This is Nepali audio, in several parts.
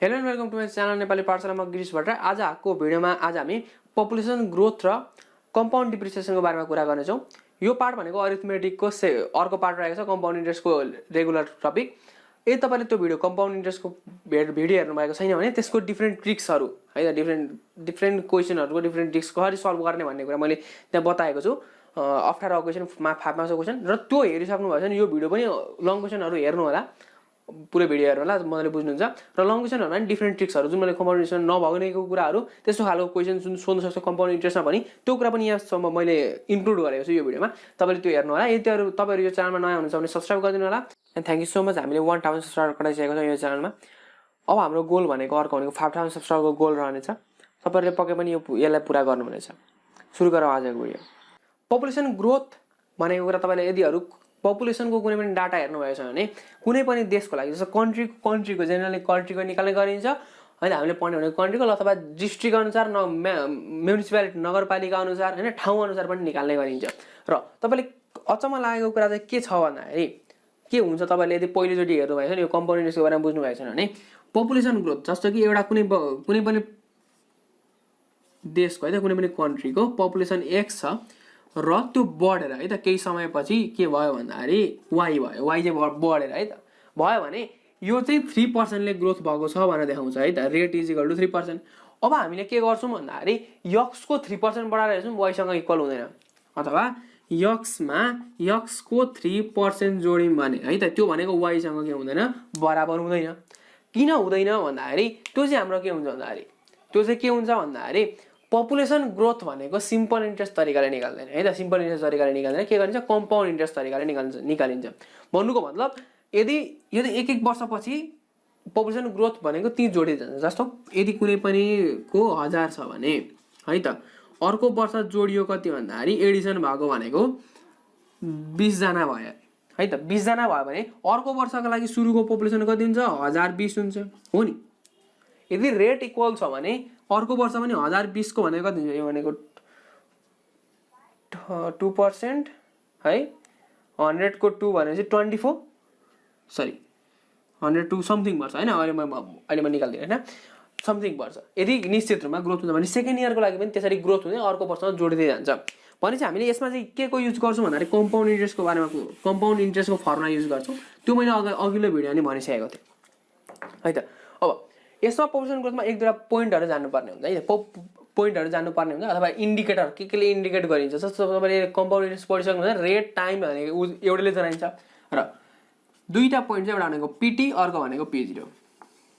Hello and welcome to my channel Nepali पाठशालामा गिरीश भट्टराई। आजको भिडियोमा आज हामी पपुलेसन ग्रोथ र कम्पाउन्ड डिप्रिसिएसनको बारेमा कुरा गर्नेछौँ। यो पार्ट भनेको अरिथमेटिकको अर्को पार्ट रहेको छ, कम्पाउन्ड इन्ट्रेस्टको रेगुलर टपिक। यदि तपाईँले त्यो भिडियो कम्पाउन्ड इन्ट्रेस्टको भिडियो हेर्नुभएको छैन भने त्यसको डिफ्रेन्ट ट्रिक्सहरू है त, डिफ्रेन्ट क्वेसनहरूको डिफ्रेन्ट ट्रिक्स कसरी सल्भ गर्ने भन्ने कुरा मैले त्यहाँ बताएको छु। अप्ठ्यारो क्वेसन 5 मार्क्सको क्वेसन, र त्यो हेरिसक्नु भएको छ भने यो भिडियो पनि लङ क्वेसनहरू हेर्नु होला, पुरै भिडियो हेर्नु होला, मजाले बुझ्नुहुन्छ। र लङ क्वेसनहरूमा पनि डिफ्रेन्ट ट्रिक्सहरू जुन मैले कम्पाउन्ड इन्ट्रेस्ट नभएको कुराहरू त्यस्तो खालको क्वेसन जुन सोध्न सक्छ कम्पाउन्ड इन्ट्रेस्टमा पनि, त्यो कुरा पनि यहाँसम्म मैले इन्क्लुड गरेको छु यो भिडियोमा। तपाईँले त्यो हेर्नु होला। यदि तपाईँहरू यो च्यानलमा नयाँ हुनुहुन्छ भने सब्सक्राइब गरिदिनु होला। And thank you so much. हामीले 1000 सब्सक्राइबर कटाइसकेको छ यो च्यानलमा। अब हाम्रो गोल भनेको अर्को भनेको 5000 सब्सक्राइबरको गोल रहनेछ। तपाईँहरूले पक्कै पनि यसलाई पुरा गर्नुहुनेछ। सुरु गरौँ आजको भिडियो। पपुलेसन ग्रोथ भनेको कुरा तपाईँले यदि पपुलेसनको कुनै पनि डाटा हेर्नुभएको छ भने कुनै पनि देशको लागि, जस्तो कन्ट्रीको जेनरली कन्ट्रीको निकाल्ने गरिन्छ होइन, हामीले पढ्ने भनेको कन्ट्रीको अथवा डिस्ट्रिक्ट अनुसार म्युनिसिपालिटी नगरपालिका अनुसार होइन, ठाउँ अनुसार पनि निकाल्ने गरिन्छ। र तपाईँले अचम्म लागेको कुरा चाहिँ के छ भन्दाखेरि के हुन्छ, तपाईँले यदि पहिलोचोटि हेर्नुभएको छ नि यो कम्पाउन्ड इन्ट्रेस्टको बारेमा बुझ्नु भएको छैन भने पपुलेसन ग्रोथ जस्तो कि एउटा कुनै पनि देशको है त, कुनै पनि कन्ट्रीको पपुलेसन एक्स छ र त्यो बढेर है त केही समयपछि के भयो भन्दाखेरि वाइ भयो, वाइ चाहिँ बढेर है त भयो भने यो चाहिँ 3%ले ग्रोथ भएको छ भनेर देखाउँछ है त। Rate is equal to 3%। अब हामीले के गर्छौँ भन्दाखेरि यक्सको 3% बढाएर हेर्छौँ, वाइसँग इक्वल हुँदैन, अथवा यक्समा यक्सको 3% जोड्यौँ भने है त त्यो भनेको वाइसँग के हुँदैन, बराबर हुँदैन। किन हुँदैन भन्दाखेरि त्यो चाहिँ हाम्रो के हुन्छ भन्दाखेरि पपुलेसन ग्रोथ भनेको सिम्पल इन्ट्रेस्ट तरिकाले निकाल्दैन है त। सिम्पल इन्ट्रेस्ट तरिकाले निकाल्दैन, के गरिन्छ, कम्पाउन्ड इन्ट्रेस्ट तरिकाले निकालिन्छ। भन्नुको मतलब यदि यो 1 वर्षपछि पपुलेसन ग्रोथ भनेको ती जोडिँदै जान्छ। जस्तो यदि कुनै पनि को 1000 छ भने है त, अर्को वर्ष जोडियो कति भन्दाखेरि एडिसन भएको भनेको 20 जना भयो है त। 20 जना भयो भने अर्को वर्षको लागि सुरुको पपुलेसन कति हुन्छ, 1020 हुन्छ हो नि। यदि रेट इक्वल छ भने अर्को वर्ष पनि 1020 को भनेको कति हुन्छ, यो भनेको 2% है। 100 को 2 भनेपछि 24, सरी 102 समथिङ वर्ष होइन, अहिले म निकाल्दिनँ होइन, समथिङ वर्ष। यदि निश्चित रूपमा ग्रोथ हुन्छ भने सेकेन्ड इयरको लागि पनि त्यसरी ग्रोथ हुँदै अर्को वर्षमा जोडिँदै जान्छ। भनेपछि हामीले यसमा चाहिँ के को युज गर्छौँ भन्दाखेरि कम्पाउन्ड इन्ट्रेस्टको बारेमा, कम्पाउन्ड इन्ट्रेस्टको फर्मुला युज गर्छौँ। त्यो मैले अघिल्लो भिडियो नि भनिसकेको थिएँ है त। अब यसमा पपुलेसन ग्रोथमा 1-2 पोइन्टहरू जान्नुपर्ने हुन्छ है, पोइन्टहरू जान्नुपर्ने हुन्छ, अथवा इन्डिकेटर केले इन्डिकेट गरिन्छ। जस्तो तपाईँले कम्पाउन्ड इन्ट्रेस्ट पढिसक्नु हुन्छ, रेट टाइम भनेको एउटाले जनाइन्छ, र 2टा पोइन्ट चाहिँ एउटा भनेको पिटी, अर्को भनेको P0।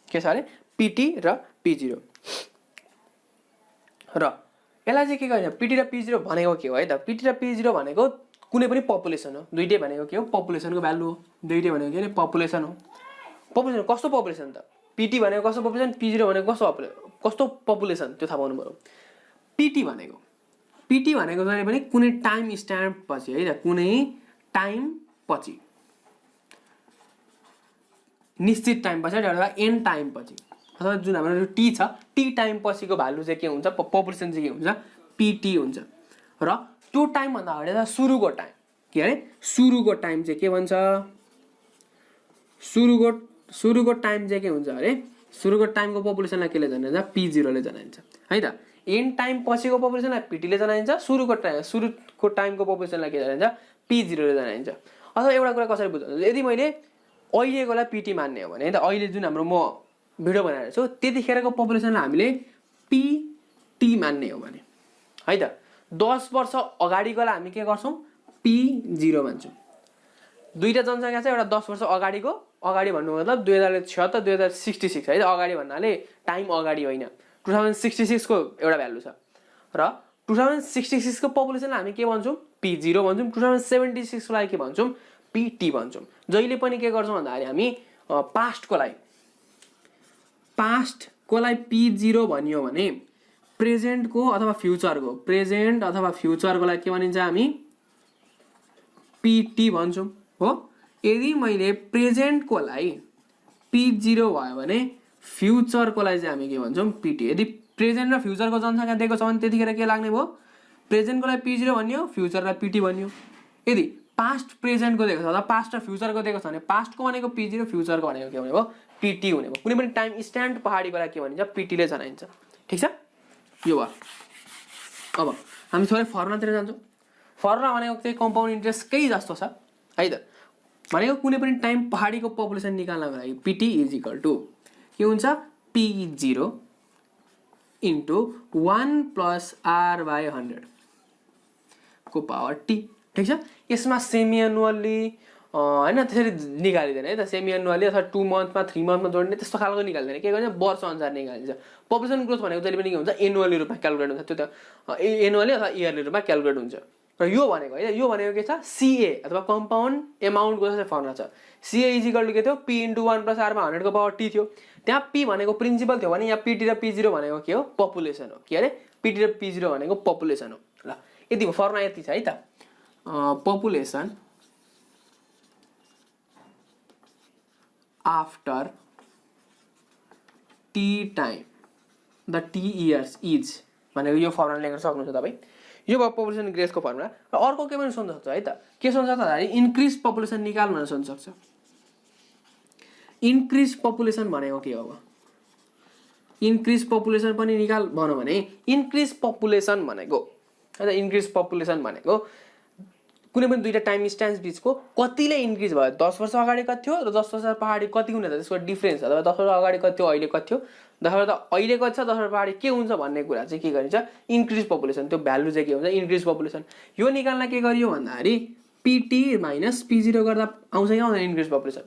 के छ अरे पिटी र P0। र यसलाई चाहिँ के गरिन्छ, पिटी र P0 भनेको के हो है त। पिटी र P0 भनेको कुनै पनि पपुलेसन हो, दुइटै भनेको के हो, पपुलेसनको भ्यालु हो। दुइटै भनेको के अरे पपुलेसन हो। पपुलेसन कस्तो पपुलेसन त, पिटी भनेको कस्तो पपुलेसन, P0 भनेको कस्तो पपुलेसन, त्यो थाहा पाउनु पर्यो। पिटी भनेको चाहिँ पनि कुनै टाइम स्ट्याम्प पछि है त, कुनै टाइम पछि, निश्चित टाइम पछि अथवा एन टाइम पछि, अथवा जुन हाम्रो टी छ, टी टाइम पछिको भ्यालु चाहिँ के हुन्छ, पपुलेसन चाहिँ के हुन्छ, पिटी हुन्छ। र त्यो टाइम भन्दा अगाडि सुरुको टाइम के अरे, सुरुको टाइम चाहिँ के भन्छ, सुरुको टाइम चाहिँ के हुन्छ अरे, सुरुको टाइमको पपुलेसनलाई केले जनाइन्छ, P0 ले जनाइन्छ है त। एन टाइम पछिको पपुलेसनलाई पिटीले जनाइन्छ, सुरुको टाइमको पपुलेसनलाई के जनाइन्छ, P0 ले जनाइन्छ। अथवा एउटा कुरा कसरी बुझ्नु, यदि मैले अहिलेकोलाई पिटी मान्ने हो भने है त, अहिले जुन हाम्रो म भिडियो बनाइरहेको छु त्यतिखेरको पपुलेसनलाई हामीले पिटी मान्ने हो भने है त, 10 वर्ष अगाडिकोलाई हामी के गर्छौँ, P0 मान्छौँ। दुईटा जनसङ्ख्या छ, एउटा 10 वर्ष अगाडिको, अगाडि भन्नु मतलब 2076 2066 है त, अगाडि भन्नाले टाइम अगाडि होइन, 2066 को एउटा भ्यालु छ। र 2066 को पपुलेसनलाई हामी के भन्छौँ, P0 भन्छौँ। 2076 को लागि के भन्छौँ, पिटी भन्छौँ। जहिले पनि के गर्छौँ भन्दाखेरि हामी पास्टको लागि P0 भनियो भने प्रेजेन्टको अथवा फ्युचरको लागि के भनिन्छ, हामी पिटी भन्छौँ हो। यदि मैले प्रेजेन्टको लागि P0 भयो भने फ्युचरको लागि चाहिँ हामी के भन्छौँ, पिटी। यदि प्रेजेन्ट र फ्युचरको जनसङ्ख्या दिएको छ भने त्यतिखेर के लाग्ने भयो, प्रेजेन्टको लागि P0 भनियो, फ्युचरलाई पिटी भनियो। यदि पास्ट प्रेजेन्टको दिएको छ अथवा पास्ट र फ्युचरको दिएको छ भने पास्टको भनेको P0 फ्युचरको भनेको के भनेको PT हुने भयो। कुनै पनि टाइम स्ट्याम्प पहाडीबाट के भनिन्छ PT ले जनाइन्छ। ठीक छ, यो भयो। अब हामी थोरै फर्मुलातिर जान्छौँ। फर्मुला भनेको चाहिँ कम्पाउन्ड इन्ट्रेस्टकै जस्तो छ है त। भनेको कुनै पनि टाइम पहाडीको पपुलेसन निकाल्नको लागि PT के हुन्छ P0 इन्टु 1 + R/100 को पावर T। ठीक छ, यसमा सेमी एनुअली हैन त्यसरी निकालिदैन है त। सेमी एनुअली अथवा 2 मन्थमा 3 मन्थमा जोड्ने त्यस्तो खालको निकाल्दैन। के गर्छ वर्ष अनुसार निकालिन्छ। पपुलेसन ग्रोथ भनेको जहिले पनि के हुन्छ एनुअली रूपमा क्याल्कुलेट हुन्छ। त्यो त एनुअली अथवा इयरली रूपमा क्याल्कुलेट हुन्छ। र यो भनेको है यो भनेको के छ CA अथवा कम्पाउन्ड एमाउन्टको चाहिँ फर्मुला छ। CA के थियो P * 1 + R/100 को पावर T थियो। त्यहाँ P भनेको प्रिन्सिपल थियो भने यहाँ PT र P0 भनेको के हो पपुलेसन हो। के अरे PT र P0 भनेको पपुलेसन हो। ल यति हो, फर्मुला यति छ है त। Population after T time the T years is भनेको यो फर्मुला लेख्न सक्नुहुन्छ तपाईँ। यो भयो पपुलेसन ग्रोथको फर्मुला। र अर्को के पनि सोध्न सक्छ है त। के सोध्न सक्छ भन्दाखेरि इन्क्रिज पपुलेसन निकाल भनेर सोध्न सक्छ। इन्क्रिज पपुलेसन भनेको के हो? अब इन्क्रिज पपुलेसन पनि निकाल भनौँ भने इन्क्रिज पपुलेसन भनेको है त। इन्क्रिज पपुलेसन भनेको कुनै पनि दुईटा टाइम स्ट्याम्प बिचको कतिले इन्क्रिज भयो। 10 वर्ष अगाडि कति थियो र 10 वर्ष पहाडी कति हुने त त्यसको डिफरेन्स अथवा 10 वर्ष अगाडि कति थियो अहिले कति थियो 10 वर्ष अहिले कति छ 10 वर्ष पहाडी के हुन्छ भन्ने कुरा चाहिँ के गरिन्छ इन्क्रिज पपुलेसन। त्यो भ्यालु चाहिँ के हुन्छ इन्क्रिज पपुलेसन। यो निकाल्न के गरियो भन्दाखेरि PT - P0 गर्दा आउँछ कि आउँदैन इन्क्रिज पपुलेसन।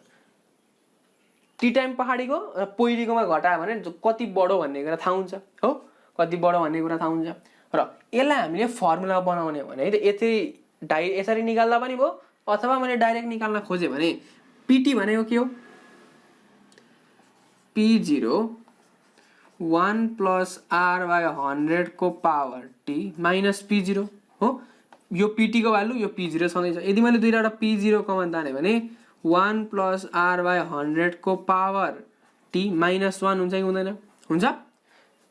टी टाइम पहाडीको र पहिलेकोमा घटायो भने कति बढो भन्ने कुरा थाहा हुन्छ हो। कति बढो भन्ने कुरा थाहा हुन्छ। र यसलाई हामीले फर्मुला बनाउने भने है त यसरी निकाल्दा पनि भयो अथवा मैले डाइरेक्ट निकाल्न खोजेँ भने PT भनेको के हो P0 1 + R/100 को पावर T - P0 हो। यो PT को भ्यालु यो P0 छँदैछ। यदि मैले दुईवटा P0 कमन ताने भने 1 + R/100 को पावर T - 1 हुन्छ कि हुँदैन? हुन्छ।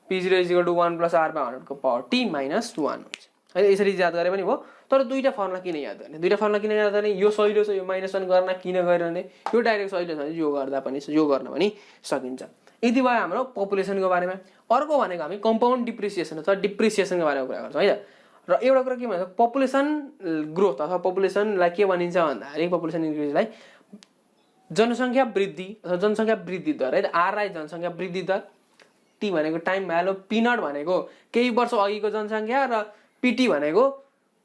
P0 = 1 + R/100 को पावर T - 1 हुन्छ। है यसरी याद गरे पनि भयो। तर दुईटा फर्मुला किन याद गर्ने? दुईटा फर्मुला किन याद गर्ने? यो सजिलो छ, यो -1 गर्न किन गरिरहने? यो डाइरेक्ट सजिलो छ, यो गर्दा पनि यो गर्न पनि सकिन्छ। यति भयो हाम्रो पपुलेसनको बारेमा। अर्को भनेको हामी कम्पाउन्ड डिप्रिसिएसन अथवा डिप्रिसिएसनको बारेमा कुरा गर्छौँ है त। र एउटा कुरा के भन्छ पपुलेसन ग्रोथ अथवा पपुलेसनलाई के भनिन्छ भन्दाखेरि पपुलेसन इन्क्रिजलाई जनसङ्ख्या वृद्धि अथवा जनसङ्ख्या वृद्धि दर है त। R जनसङ्ख्या वृद्धि दर, T भनेको टाइम भ्यालु, P0 भनेको केही वर्ष अघिको जनसङ्ख्या र PT भनेको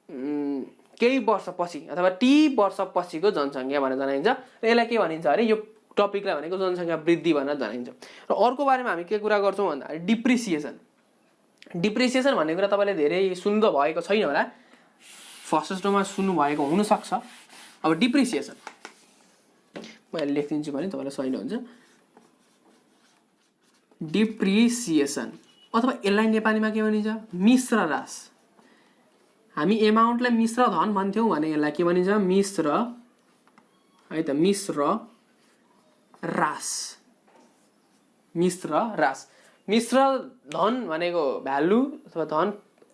केही वर्षपछि अथवा T वर्षपछिको जनसङ्ख्या भनेर जनाइन्छ। र यसलाई के भनिन्छ अरे यो टपिकलाई भनेको जनसङ्ख्या वृद्धि भनेर जनाइन्छ। र अर्को बारेमा हामी के कुरा गर्छौँ भन्दाखेरि डिप्रिसिएसन। डिप्रिसिएसन भन्ने कुरा तपाईँले धेरै सुन्नु भएको छैन होला, फर्स्ट स्टोरमा सुन्नु भएको हुनसक्छ। अब डिप्रिसिएसन मैले लेखिदिन्छु भने तपाईँलाई सजिलो हुन्छ। डिप्रिसिएसन अथवा यसलाई नेपालीमा के भनिन्छ मिश्र ह्रास। हामी एमाउन्टलाई मिश्र धन भन्थ्यौँ भने यसलाई के भनिन्छ मिश्र है त। मिश्र ह्रास। मिश्र ह्रास। मिश्र धन भनेको भ्यालु अथवा धन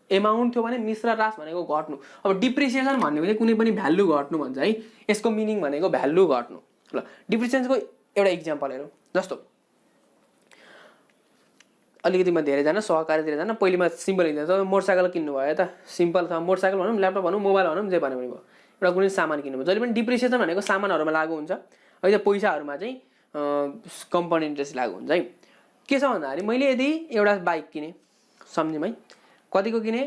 एमाउन्ट थियो भने मिश्र ह्रास भनेको घट्नु। अब डिप्रिसिएसन भनेको चाहिँ कुनै पनि भ्यालु घट्नु भन्छ है। यसको मिनिङ भनेको भ्यालु घट्नु। ल डिप्रिसिएसनको एउटा इक्जाम्पल हेरौँ। जस्तो अलिकति म धेरैजना सहकारीतिर जान पहिलेमा सिम्पल इक्जाम्पल मोटरसाइकल किन्नु भयो त। सिम्पल छ मोटरसाइकल भनौँ ल्यापटप भनौँ मोबाइल भनौँ जे भने पनि भयो। एउटा कुनै सामान किन्नु भयो। जहिले पनि डिप्रिसिएसन भनेको सामानहरूमा लागु हुन्छ है त। पैसाहरूमा चाहिँ कम्पाउन्ड इन्ट्रेस्ट लागु हुन्छ है। के छ भन्दाखेरि मैले यदि एउटा बाइक किने सम्झौँ है कतिको किने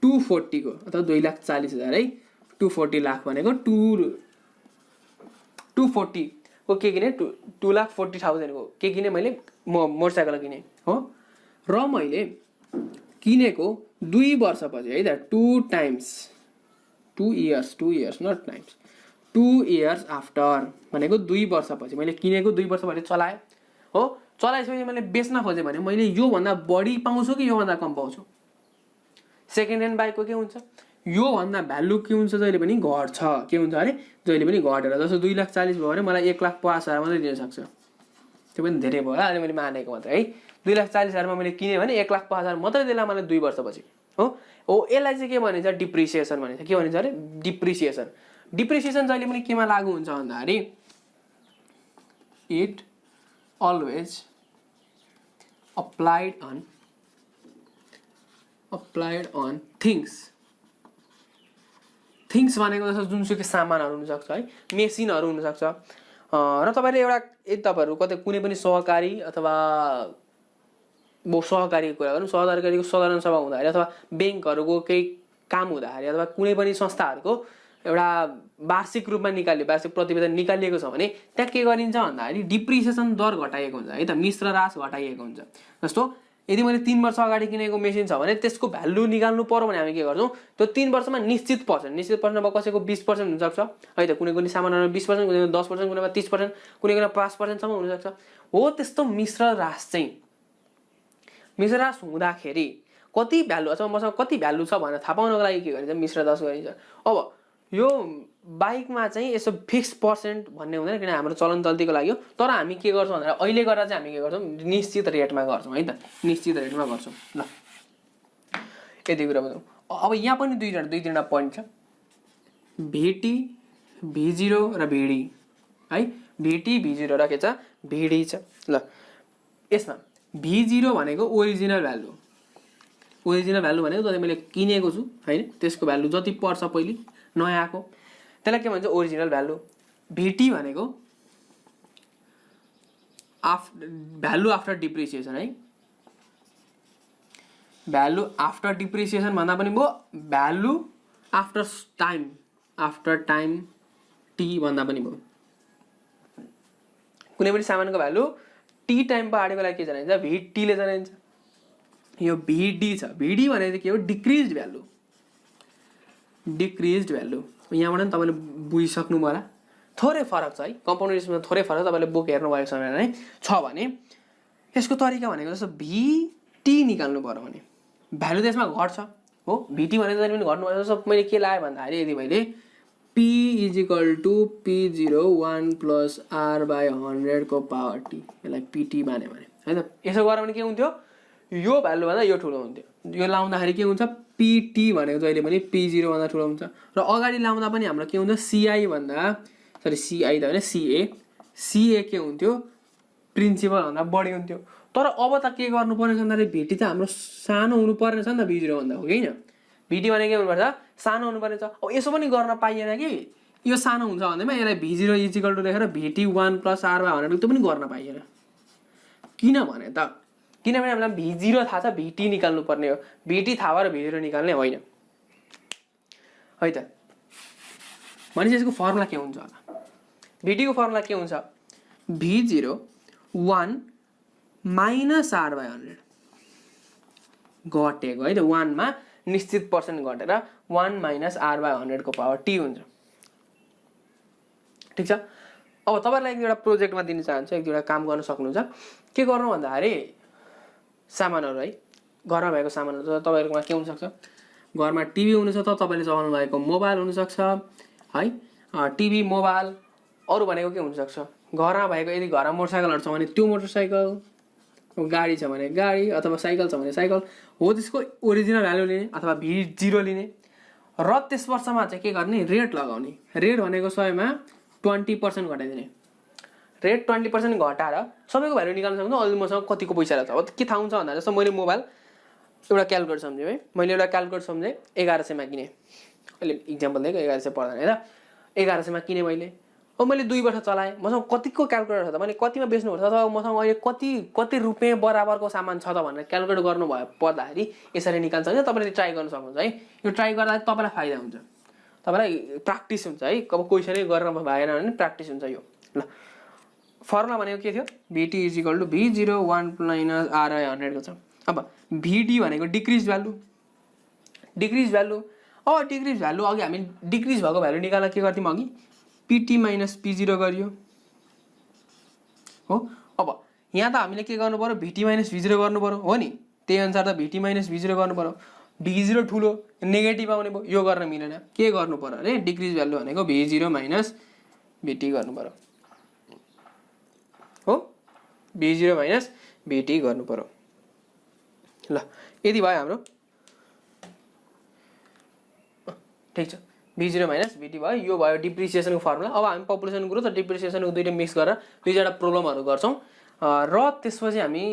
240 को अथवा 2,40,000 है। 240 लाख भनेको 240 को के किने 2,40,000 को के किने मैले मोटरसाइकल किने हो। र मैले किनेको 2 वर्षपछि है त 2 years not times 2 years after भनेको 2 वर्षपछि मैले किनेको 2 वर्षपछि चलाएँ हो। चलाएपछि मैले बेच्न खोजेँ भने मैले योभन्दा बढी पाउँछु कि योभन्दा कम पाउँछु? सेकेन्ड ह्यान्ड बाइकको के हुन्छ योभन्दा भ्यालु के हुन्छ जहिले पनि घट्छ। के हुन्छ अरे जहिले पनि घटेर। जस्तो 2,40,000 भयो भने मलाई 1,50,000 मात्रै दिन सक्छ। त्यो पनि धेरै भयो अहिले मैले मानेको मात्रै है। 2,40,000 मैले किने भने 1,50,000 मात्रै देला मलाई 2 वर्षपछि हो। यसलाई चाहिँ के भनिन्छ डिप्रिसिएसन भनिन्छ। के भनिन्छ अरे डिप्रिसिएसन। डिप्रिसिएसन जहिले पनि केमा लागू हुन्छ भन्दाखेरि it always applied on things भनेको जस्तो जुनसुकै सामानहरू हुनसक्छ है, मेसिनहरू हुनसक्छ। र तपाईँले एउटा यदि तपाईँहरू कतै कुनै पनि सहकारी अथवा सहकारीको कुरा गरौँ, सहकारीको साधारण सभा हुँदाखेरि अथवा ब्याङ्कहरूको केही काम हुँदाखेरि अथवा कुनै पनि संस्थाहरूको एउटा वार्षिक रूपमा वार्षिक प्रतिवेदन निकालिएको छ भने त्यहाँ के गरिन्छ भन्दाखेरि डिप्रिसिएसन दर घटाइएको हुन्छ है त, मिश्र रास घटाइएको हुन्छ। जस्तो यदि मैले 3 वर्ष अगाडि किनेको मेसिन छ भने त्यसको भ्यालु निकाल्नु पर्यो भने हामी के गर्छौँ, त्यो 3 वर्षमा निश्चित पर्सेन्ट अब कसैको 20% हुनसक्छ है त, कुनै कुनै सामानहरू 20%, कुनै 10%, कुनैमा 30%, कुनै कुनै 5%सम्म हुनसक्छ। हो त्यस्तो मिश्र रास हुँदाखेरि कति भ्यालु अथवा मसँग कति भ्यालु छ भनेर थाहा पाउनको लागि के गरिन्छ, मिश्र रास गरिन्छ। अब यो बाइकमा चाहिँ यसो फिक्स पर्सेन्ट भन्ने हुँदैन, किन हाम्रो चलन चल्तीको लागि हो। तर हामी के गर्छौँ भन्दा अहिले गरेर चाहिँ हामी के गर्छौँ, निश्चित रेटमा गर्छौँ है त, निश्चित रेटमा गर्छौँ। ल यति कुरा बताउँ। अब यहाँ पनि दुई तिनवटा पोइन्ट छ, भिटी, V0 र भिडी है। भिटी, V0 र के छ, भिडी छ। ल यसमा V0 भनेको ओरिजिनल भ्यालु भनेको जति मैले किनेको छु होइन त्यसको भ्यालु जति पर्छ पहिले नयाँको, त्यसलाई के भन्छ, ओरिजिनल भ्यालु। भिटी भनेको भ्यालु आफ्टर डिप्रिसिएसन है, भ्यालु आफ्टर डिप्रिसिएसन भन्दा पनि भयो भ्यालु आफ्टर टाइम टी भन्दा पनि भयो। कुनै पनि सामानको भ्यालु टी टाइम पछाडिको लागि के जनाइन्छ, भिटीले जनाइन्छ। यो भिडी छ, भिडी भनेको के हो, डिक्रिज्ड भ्यालु। यहाँबाट पनि तपाईँले बुझिसक्नु होला, थोरै फरक छ है, कम्पाउन्ड इन्ट्रेस्टमा थोरै फरक। तपाईँले बुक हेर्नुभएको छ भने यसको तरिका भनेको जस्तो भिटी निकाल्नु पर्यो भने भ्यालु त्यसमा घट्छ हो, भिटी भनेको जहिले पनि घट्नु पर्छ। जस्तो मैले के लगाएँ भन्दाखेरि यदि मैले P = P0 1 + R/100 को पावर T, यसलाई PT माने भने है त। यसो गर्यो भने के हुन्थ्यो, यो भ्यालु भन्दा यो ठुलो हुन्थ्यो। यो लाउँदाखेरि के हुन्छ, PT भनेको जहिले पनि P0 भन्दा ठुलो हुन्छ। र अगाडि लाउँदा पनि हाम्रो के हुन्छ, CI त होइन CA के हुन्थ्यो, प्रिन्सिपल भन्दा बढी हुन्थ्यो। तर अब त के गर्नु पर्ने छ भन्दाखेरि भिटी त हाम्रो सानो हुनु पर्ने छ नि त V0 भन्दा, हो कि होइन। भिटी भने के हुनुपर्छ, सानो हुनुपर्ने छ। अब यसो पनि गर्न पाइएन कि यो सानो हुन्छ भन्दैमा यसलाई V0 = लेखेर भिटी 1 + R/100 त्यो पनि गर्न पाइएन। किन भने त, किनभने हामीलाई V0 थाहा छ, भिटी निकाल्नु पर्ने हो। भिटी थाहा भएर V0 निकाल्ने होइन है त। भनेपछि यसको फर्मुला के हुन्छ होला, भिटीको फर्मुला के हुन्छ, V0 1 - R/100 घटेको है त, 1 मा निश्चित पर्सेन्ट घटेर 1 - R/100 को पावर T हुन्छ। ठिक छ। अब तपाईँलाई एउटा प्रोजेक्टमा दिन चाहन्छु, एक दुईवटा काम गर्न सक्नुहुन्छ। के गर्नु भन्दाखेरि सामानहरू है, घरमा भएको सामानहरू तपाईँहरूकोमा के हुनसक्छ, घरमा टिभी हुनसक्छ, तपाईँले चलाउनु भएको मोबाइल हुनसक्छ है, टिभी मोबाइल। अरू भनेको के हुनसक्छ, घरमा भएको यदि घरमा मोटरसाइकलहरू छ भने त्यो मोटरसाइकल, गाडी छ भने गाडी, अथवा साइकल छ भने साइकल हो। त्यसको ओरिजिनल भ्यालु लिने अथवा V0 लिने र त्यस वर्षमा चाहिँ के गर्ने, रेट लगाउने। रेट भनेको 100 मा 20% घटाइदिने। रेट 20% घटाएर सबैको भ्यालु निकाल्न सक्नु, अहिले मसँग कतिको पैसा रहेछ। अब के थाहा हुन्छ भन्दा जस्तो मैले मोबाइल एउटा क्यालकुलेट सम्झेँ है, मैले एउटा क्यालकुलेट सम्झेँ 1100 मा किनेँ, अहिले इक्जाम्पल दिएको, 1100 पर्दैन है त, 1100 मा किनेँ मैले। अब मैले 2 वर्ष चलाएँ, मसँग कतिको क्यालकुलेटर छ त, मैले कतिमा बेच्नुपर्छ अथवा मसँग अहिले कति रुपियाँ बराबरको सामान छ त भनेर क्यालकुलेट गर्नु भयो पर्दाखेरि यसरी निकाल्छ भने तपाईँले ट्राई गर्न सक्नुहुन्छ है। यो ट्राई गर्दा तपाईँलाई फाइदा हुन्छ, तपाईँलाई प्र्याक्टिस हुन्छ है। अब क्वेसनै गर्न भएन भने प्र्याक्टिस हुन्छ यो। ल फर्मुला भनेको के थियो, भिटी = V0 1 - R/100 को छ। अब भिडी भनेको डिक्रिज भ्यालु। अब डिक्रिज भ्यालु अघि हामी डिक्रिज भएको भ्यालु निकाल्दा के गर्थ्यौँ, अघि PT - P0 गरियो हो। अब यहाँ त हामीले के गर्नु पर्यो, भिटी -V0 गर्नु पर्यो हो नि, त्यही अनुसार त भिटी -V0 गर्नु पर्यो। V0 ठुलो नेगेटिभ आउने भयो, यो गर्न मिलेन। के गर्नु पर्यो अरे, डिक्रिज भ्यालु भनेको V0 - VT गर्नु पर्यो हो, V0 - VT गर्नु पर्यो। ल यति भयो हाम्रो, ठिक छ। v0 माइनस vt भयो यो भयो डिप्रिसिएसनको फर्मुला अब हामी पपुलेसन ग्रोथ र डिप्रिसिएसनको दुईटा मिक्स गरेर दुईवटा प्रोब्लमहरु गर्छौं र त्यसपछि हामी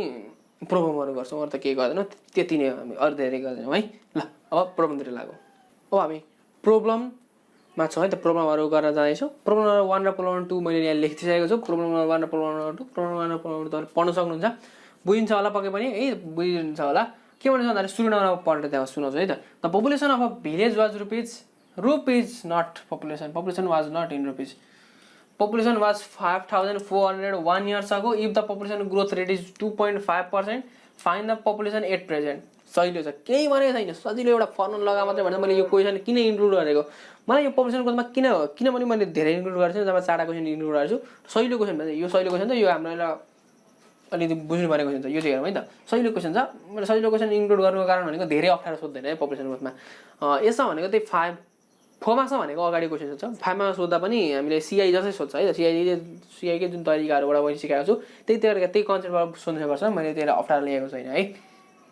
प्रोब्लमहरु गर्छौं अरु त के गर्दैनौं त्यति नै हामी अरु धेरै गर्दैनौं है ल अब प्रोब्लमतिर लागौं अब हामी प्रोब्लममा छौं है त प्रोब्लमहरु गर्न जाँदैछौं प्रोब्लम नम्बर 1 र प्रोब्लम नम्बर 2 मैले यहाँ लेखिसकेको छु प्रोब्लम नम्बर 1 र प्रोब्लम नम्बर 2 प्रोब्लम नम्बर 1 र प्रोब्लम नम्बर 2 पढ्न सक्नुहुन्छ बुझिन्छ होला पक्कै पनि है बुझिन्छ होला के भन्छ भन्दा सुरु नम्बरमा पढ्न त्यहाँ सुनाउँछु है त the population of a village was rupees not population was not in rupees population was 5401 years ago if the population growth rate is 2.5% find the population at present सजिलो छ केही भनेको छैन सजिलो एउटा फर्मुला लगा मात्रै भन्दा मैले यो क्वेशन किन इन्क्लुड गरेको मलाई यो पपुलेसन ग्रोथमा किनभने मैले धेरै इन्क्लुड गरेछु जब चारवटा क्वेशन इन्क्लुड गरेछु सजिलो क्वेशन भन्छ यो सजिलो क्वेशन त यो हाम्रो अलिकति बुझ्नु पर्ने क्वेशन छ यो चाहिँ हेरौँ है त सजिलो क्वेशन छ मैले सजिलो क्वेशन इन्क्लुड गर्नुको कारण भनेको धेरै अप्ठ्यारो सोध्दैन है पपुलेसन ग्रोथमा यसमा भनेको त्यही 4 मार्क्स भनेको अगाडि क्वेशन छ 5 मा सोध्दा पनि हामीले सीआई जसै सोध्छ है त सीआई के जुन तरिकाहरुबाट मैले सिकाएको छु त्यही कन्सेप्टबाट सोध्नुपर्छ मैले त्यसलाई अप्ठ्यारो लिएको छैन है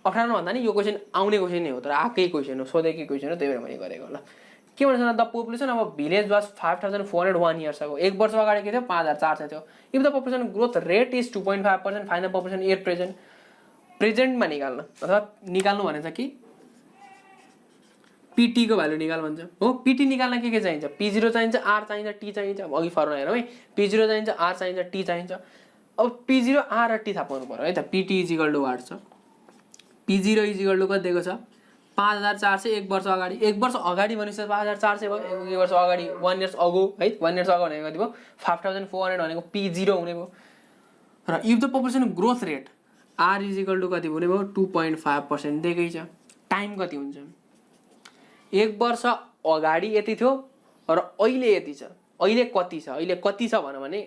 अप्ठ्यारो भन्दा नि यो क्वेशन आउने क्वेशन नै हो तर आकै क्वेशन हो सोधेकै क्वेशन हो त्यही भएर मैले गरेको ल के भन्छ the population of village was 5401 years ago एक वर्ष अगाडि के थियो 5400 थियो if the population growth rate is 2.5% final population at प्रेजेन्टमा निकाल्न अथवा निकाल्नु भनेछ कि पीटी को भ्यालु निकाल भन्छ हो पीटी निकाल्न के चाहिन्छ p0 चाहिन्छ r चाहिन्छ t चाहिन्छ अघि फर्मुला हेरौँ है p0 चाहिन्छ r चाहिन्छ t चाहिन्छ अब p0 r र t थाहा पाउनु पर्यो है त pt = वाट छ p0 = कति दिएको छ 5400 एक वर्ष अगाडि भनेपछि 5400 भयो एक वर्ष अगाडि 1 इयर्स अगो है 1 इयर्स अगो भनेको कति भयो 5400 भनेको p0 हुने भयो र if the population growth rate r = कति हुने भयो 2.5% दिएकै छ टाइम कति हुन्छ एक वर्ष अगाडि यति थियो र अहिले यति छ अहिले कति छ भने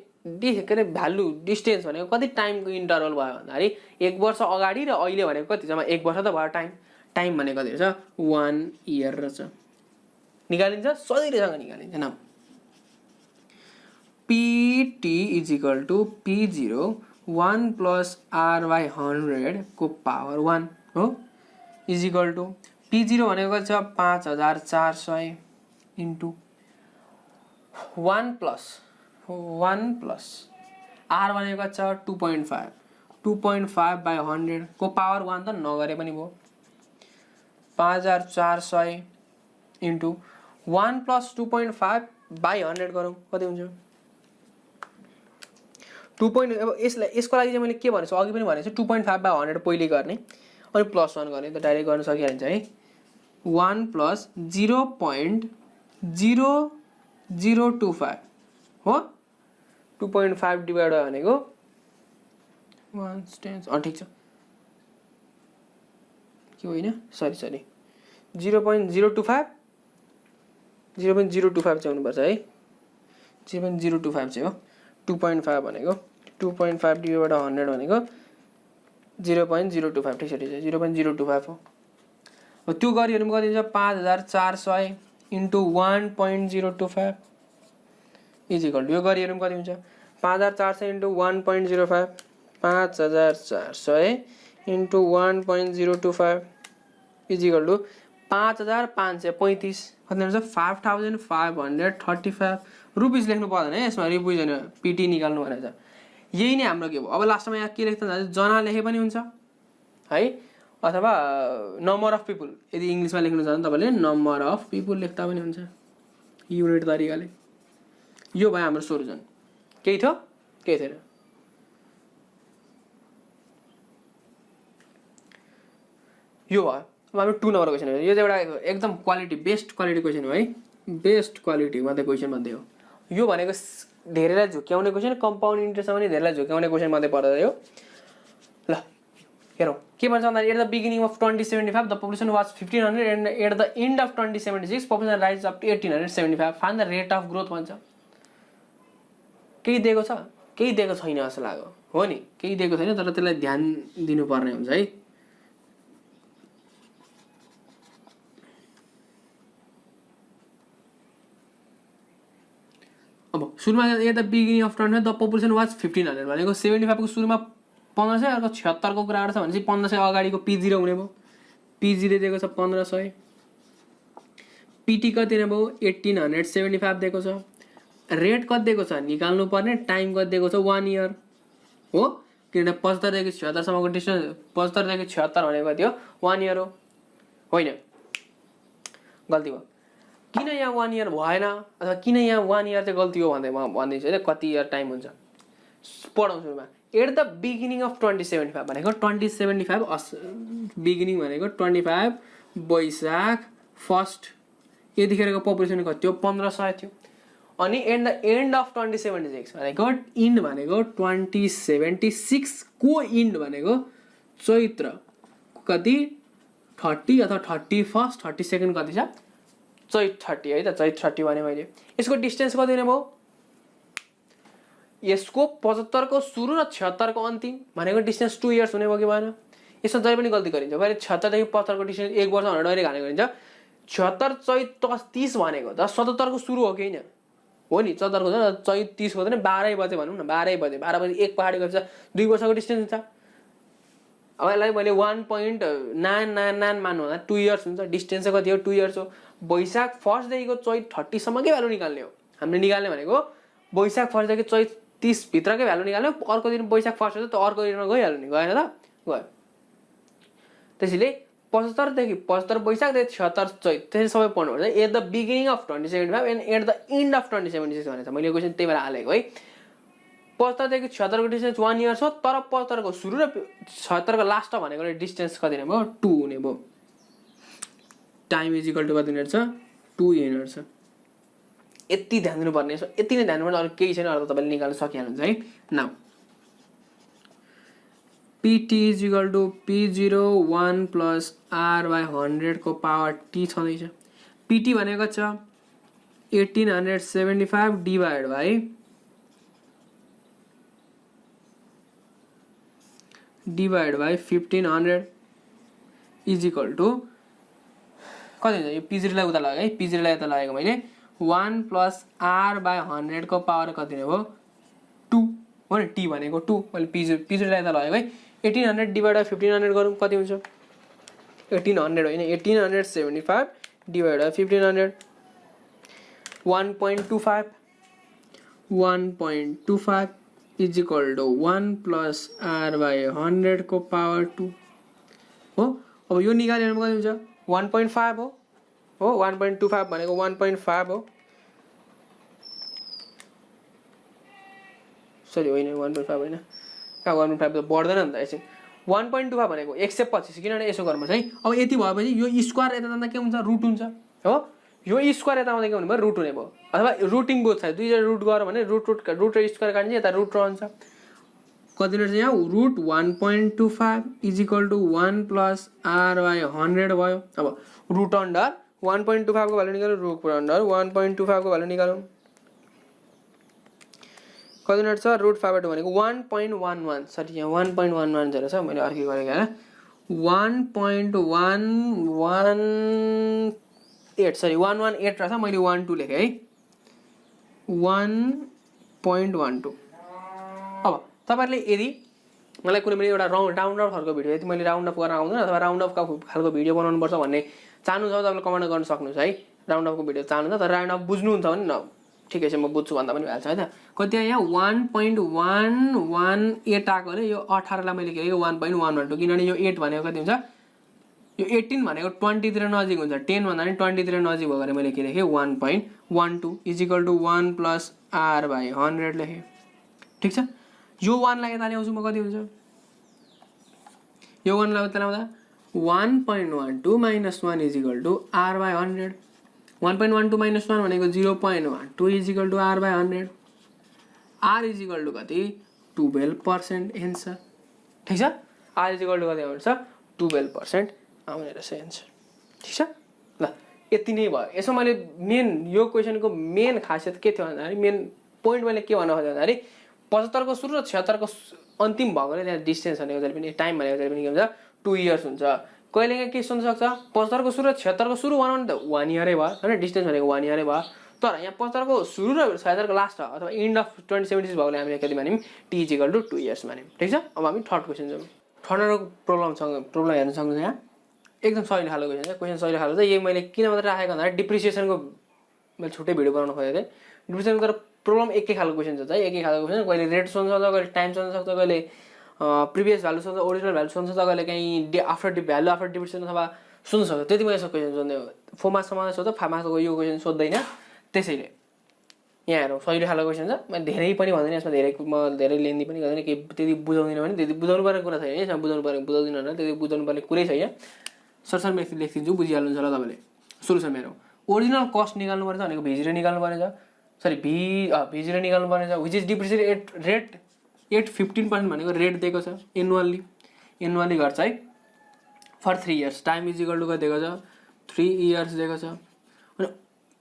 के भ्यालु डिस्टेन्स भनेको कति टाइमको इन्टरभल भयो भन्दाखेरि एक वर्ष अगाडि र अहिले भनेको कति छ एक वर्ष त भयो टाइम भनेको कति छ 1 इयर रहेछ निकालिन्छ सजिलैसँग निकालिन्छ नाम pt = p0 1 + r/100 को पावर 1 हो = p0 भनेको छ 5400 इन्टु 1 प्लस r भनेको छ 2.5/100 को पावर 1 त नगरे पनि भयो 5400 इन्टु 1 + 2.5/100 गरौँ कति हुन्छ 2. अब यसको लागि चाहिँ मैले के भनेछु अघि पनि भनेछु 2.5/100 पहिले गर्ने अनि +1 गर्ने त डाइरेक्ट गर्न सकिहाल्छ है 1 + 0.0025 हो 2.5 डिवाइड भनेको 1 10 ठीक छ के होइन सरी 0.025 चाहिँ हुनुपर्छ है 0.025 चाहिँ हो 2.5 भनेको 2.5 डिवाइड 100 भनेको 0.025 ठीक छ 0.025 हो अब त्यो गरिहेरौँ कति हुन्छ 5400 इन्टु 1.025 = यो गरिहेरौँ कति हुन्छ 5400 इन्टु 1.05 5400 इन्टु 1.025 = 5535 कति हुन्छ 5535 रुपीस लेख्नु पर्दैन है यसमा रुपीस हैन पीटी निकाल्नु भनेछ यही नै हाम्रो के भयो अब लास्टमा यहाँ के लेख्न जान्छ जना लेखे पनि हुन्छ है अथवा नम्बर अफ पिपल यदि इंग्लिशमा लेख्नु छ भने तपाईले नम्बर अफ पिपल लेख्दा पनि हुन्छ युनिट तरिकाले यो भयो हाम्रो सोलुसन केही थियो केही थिएन यो भयो अब हामी 2 नम्बर क्वेशन हेरौँ यो चाहिँ एउटा एकदम क्वालिटी बेस्ट क्वालिटी क्वेशन हो है बेस्ट क्वालिटी मध्ये क्वेशन मध्ये हो यो भनेको धेरैलाई झुक्याउने क्वेशन कम्पाउन्ड इन्ट्रेस्टमा पनि धेरैलाई झुक्याउने क्वेशन मध्ये पर्छ यो ल हेरौँ के भन्छ भन्दा at the beginning of 2075 the population was 1500 and at the end of 2076 population rise up to 1875 find the rate of growth भन्छ केही दिएको छ केही दिएको छैन जस्तो लाग्यो हो नि केही दिएको छैन तर त्यसलाई ध्यान दिनुपर्ने हुन्छ है अब सुरुमा at the beginning of 20 the population was 1500 भनेको 75 को सुरुमा 1500 अर्को 76 को कुरा गर्छ भने चाहिँ 1500 अगाडिको p0 हुने भयो p0 दिएको छ 1500 पिटी कति नै भयो 1875 दिएको छ। रेट कति दिएको छ निकाल्नु पर्ने, टाइम कति दिएको छ 1 इयर हो, किनभने 75 देखि 76 सम्मको डिस्टेन्स 75 देखि 76 भनेको कति हो 1 इयर हो होइन, गल्ती भयो। किन यहाँ 1 इयर भएन अथवा किन यहाँ 1 इयर चाहिँ गल्ती हो भन्दै म भन्दैछु है, कति इयर टाइम हुन्छ पढाउँ सुरुमा। एट द बिगिनिङ अफ 2075 भनेको 2075 बिगिनिङ भनेको 25 वैशाख 1 यतिखेरको पपुलेसन कति हो 1500 थियो। अनि एट द एन्ड अफ 2076 भनेको इन्ड भनेको 2076 को इन्ड भनेको चैत्र कति 30 अथवा 31 32 कति छ चैत 30 है त, चैत 30 भने मैले यसको डिस्टेन्स कति नै भयो, यसको 75 को सुरु र 76 को अन्तिम भनेको डिस्टेन्स 2 इयर्स हुने भयो कि भएन। यसमा जहिले पनि गल्ती गरिन्छ, मैले 76 देखि 75 को डिस्टेन्स 1 वर्ष भनेर डाइरेक्ट हालेको गरिन्छ। 76 चैत 30 भनेको त 77 को सुरु हो कि हैन हो नि, 77 को त चैत 30 को त 12 बजे भनौँ न, 12 बजे एक पहाडी गर्छ 2 वर्षको डिस्टेन्स हुन्छ। अब यसलाई मैले 1.999 मान्नु भन्दा 2 इयर्स हुन्छ, डिस्टेन्स चाहिँ कति हो 2 इयर्स हो। वैशाख 1 देखिको चैत 30 सम्मकै भ्यालु निकाल्ने हो हामीले, निकाल्ने भनेको वैशाख 1 देखि चैत 30 भित्रकै भ्यालु निकाल्ने, अर्को दिन वैशाख 1 हो त अर्को दिनमा गइहाल्यो नि, गएन त गयो। त्यसैले 75 देखि 75 वैशाख देखि 76 चैत त्यसरी सबै पढ्नुपर्छ। At the beginning of 2075 and at the end of 2076 भनेछ, मैले क्वेसन त्यही भएर हालेको है। 75 देखि 76 को डिस्टेन्स 1 इयर हो, तर 75 को सुरु र 76 को लास्ट भनेको डिस्टेन्स कति नै भयो 2 हुने भयो। टाइम इज इक्वल टु कति मिनट छ 2 युनिट छ। यति ध्यान दिनुपर्ने, यति नै ध्यान दिनुपर्ने, अरू केही छैन, अरू तपाईँले निकाल्न सकिहाल्नुहुन्छ है। Now PT is equal to P01 plus R/100 को पावर T छँदैछ। PT भनेको छ 1875 divide by 1500 is equal to कति हुन्छ, यो P0 लाई उता लाग्यो है, P0 लाई यता लागेको मैले 1 प्लस R/100 को पावर कति नै भयो 2 हो नि, T भनेको 2, मैले P0 लाई यता लागेको है। 1800 डिभाइड बाई 1500 गरौँ कति हुन्छ, 1800 होइन 1875 divide by 1500 1.25 is equal to 1 plus R/100 को पावर 2 हो। अब यो निकाल्यो भने कति हुन्छ 1.5 हो 1.25 भनेको 1.5 हो, सरी होइन 1.5 होइन, कहाँ 1.5 त बढ्दैन नि त एकछिन। 1.25 भनेको 125, किनभने यसो गर्नुहोस् है। अब यति भएपछि यो स्क्वायर यता जाँदा के हुन्छ रुट हुन्छ हो, यो स्क्वायर यता आउँदा के हुने भयो रुट हुने भयो, अथवा रुटिङ बोथ साइड दुईजना रुट गऱ्यो भने रुट र स्क्वायर काट्ने यता रुट रहन्छ। कति रहेछ यहाँ root 1.25 is equal to 1 plus R/100 भयो। अब रुट अन्डर 1.25 को भ्यालु निकाल्नु, रुट अन्डर 1.25 को भ्यालु निकालौँ कति मिनट छ रुट 5/2 भनेको 1.11, सरी यहाँ 1.11 रहेछ, मैले अर्कै गरेको होइन 1.118 सरी 118 रहेछ, मैले 12 लेखेँ है 1.12। अब तपाईँहरूले यदि मलाई कुनै पनि एउटा राउन्ड अफ खालको भिडियो यदि मैले राउन्ड अफ गर्न आउँदैन अथवा राउन्ड अफ खालको भिडियो बनाउनुपर्छ भन्ने चाहनुहुन्छ तपाईँले कमेन्ट गर्न सक्नुहुन्छ है। राउन्ड अफको भिडियो चाहनुहुन्छ तर राउन्ड अफ बुझ्नुहुन्छ भने न ठिकै छ, म बुझ्छु भन्दा पनि भइहाल्छ है त। कति यहाँ 1.118 आएको अरे, यो 18 लाई मैले लेखेको 1.112, किनभने यो 8 भनेको कति हुन्छ, यो 18 भनेको 20 तिर नजिक हुन्छ, 10 भन्दा पनि 20 तिर नजिक भयो भने मैले के लेखेँ 1.12 is equal to 1 plus R/100 लेखेँ। ठिक छ, यो 1 लाई यता ल्याउँछु म कति हुन्छ, यो 1 लाई यता ल्याउँदा 1.12 minus 1 is equal to R/100। 1.12 minus 1 भनेको 0.12 is equal to R/100। R is equal to कति 12% एन्सर। ठिक छ, R इज इक्वल टु कति आउँछ 12% आउने रहेछ एन्सर। ठिक छ, ल यति नै भयो। यसमा मैले मेन यो क्वेसनको मेन खासियत के थियो भन्दाखेरि, मेन पोइन्ट मैले के भन्न खोजेँ भन्दाखेरि 75 को सुरु र 76 को अन्तिम भएकोले त्यहाँ डिस्टेन्स भनेको जहिले पनि टाइम भनेको जहिले पनि के हुन्छ 2 इयर्स हुन्छ। कहिलेकाहीँ के सोध्न सक्छ 75 को सुरु र 76 को सुरु भनौँ नि त 1 इयरै भयो होइन, डिस्टेन्स भनेको 1 इयरै भयो। तर यहाँ 75 को सुरु र 76 को लास्ट अथवा एन्ड अफ 2076 भएकोले हामीले कति भन्यौँ T is equal to 2 years भन्यौँ। ठिक छ, अब हामी थर्ड क्वेसन जाउँ। थर्ड प्रब्लम हेर्न सक्नुहुन्छ यहाँ एकदम सजिलो खालको क्वेसन छ। क्वेसन सजिलो खालको छ। यही मैले किन मात्र राखेको भन्दा डिप्रिसिएसनको मैले छुट्टै भिडियो बनाउनु खोजेको थिएँ। डिप्रिसिएसनको तर प्रब्लम एकै खालको क्वेसन छ है, एकै खालको क्वेसन। कहिले रेट सोध्न सक्छ, कहिले टाइम सोध्न सक्छ, कहिले प्रिभियस भ्यालु सोध्छ, ओरिजिनल भ्यालु सोध्न सक्छ, कहिले कहीँ आफ्टर भ्यालु आफ्टर डिप्रिसिएसन अथवा सोध्न सक्छ। त्यति मैले यस्तो क्वेसन सोध्ने हो। 4 मार्क्ससम्म सोध्छ, 5 मार्क्सको यो क्वेसन सोध्दैन। त्यसैले यहाँ हेरौँ सजिलो खालको क्वेसन छ। मैले धेरै पनि भन्दैन यसमा, म धेरै लेन्दी पनि गर्दैन, केही त्यति बुझाउँदिनँ भने त्यति बुझाउनु पर्ने कुरा छैन। यसमा बुझाउनु पर्ने बुझाउँदिनँ भनेर त्यति बुझाउनु पर्ने कुरै छैन। सरसर लेखिदिन्छु, बुझिहाल्नुहुन्छ होला तपाईँले। सोल्युसन मेरो ओरिजिनल कस्ट निकाल्नु पर्छ भनेको V0 निकाल्नु पर्ने छ। सरी V0 निकाल्नु पर्ने छ, विच इज डिप्रिसिएट रेट 15% भनेको रेट दिएको छ एनुअली गर्छ है for 3 years. Time is equal to कति दिएको छ 3 इयर्स दिएको छ। अनि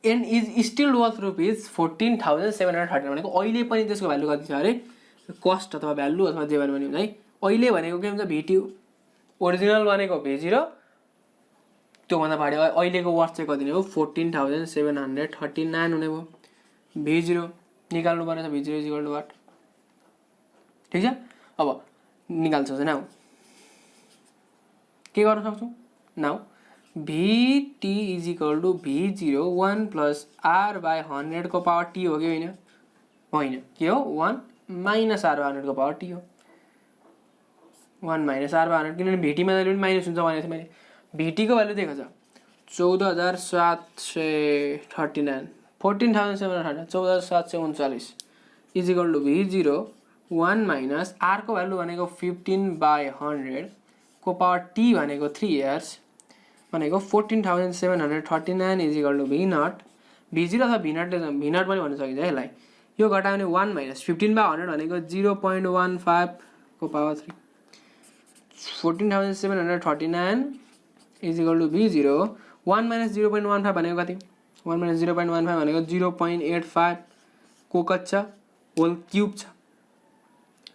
and is still worth rupees 14,730 भनेको अहिले पनि त्यसको भ्यालु कति छ अरे, कस्ट अथवा भ्यालु अथवा जे भने पनि हुन्छ है। अहिले भनेको के हुन्छ VT, ओरिजिनल भनेको V0, त्योभन्दा बढी अहिलेको वर्थ चाहिँ कति नै हो 14,739 हुने भयो। V0 निकाल्नु पर्ने छ, V0 is equal to what, ठिक छ। अब निकाल्छ नाउ के गर्न सक्छौँ, now VT is equal to V0 1 plus R by 100 को पावर T हो कि होइन, होइन के हो 1 माइनस R बाई 100 को पावर T हो। 1 माइनस R बाई 100 किनभने VT मा जहिले पनि माइनस हुन्छ भनेको थिएँ मैले। VT को भ्यालु दिएको छ 14,739 14,730 14,739 is equal to V0 1 minus R को भ्यालु भनेको 15/100 को पावर T भनेको 3 इयर्स भनेको 14,739 is equal to V0 V0 अथवा V0 पनि भन्न सकिन्छ यसलाई। यो घटायो भने 1 माइनस 15/100 भनेको 0.15 को power 3 14,739 is equal to V0 1 minus 0.15 भनेको कति, 1 माइनस 0.15 भनेको 0.85 को कच्छ होल क्युब छ,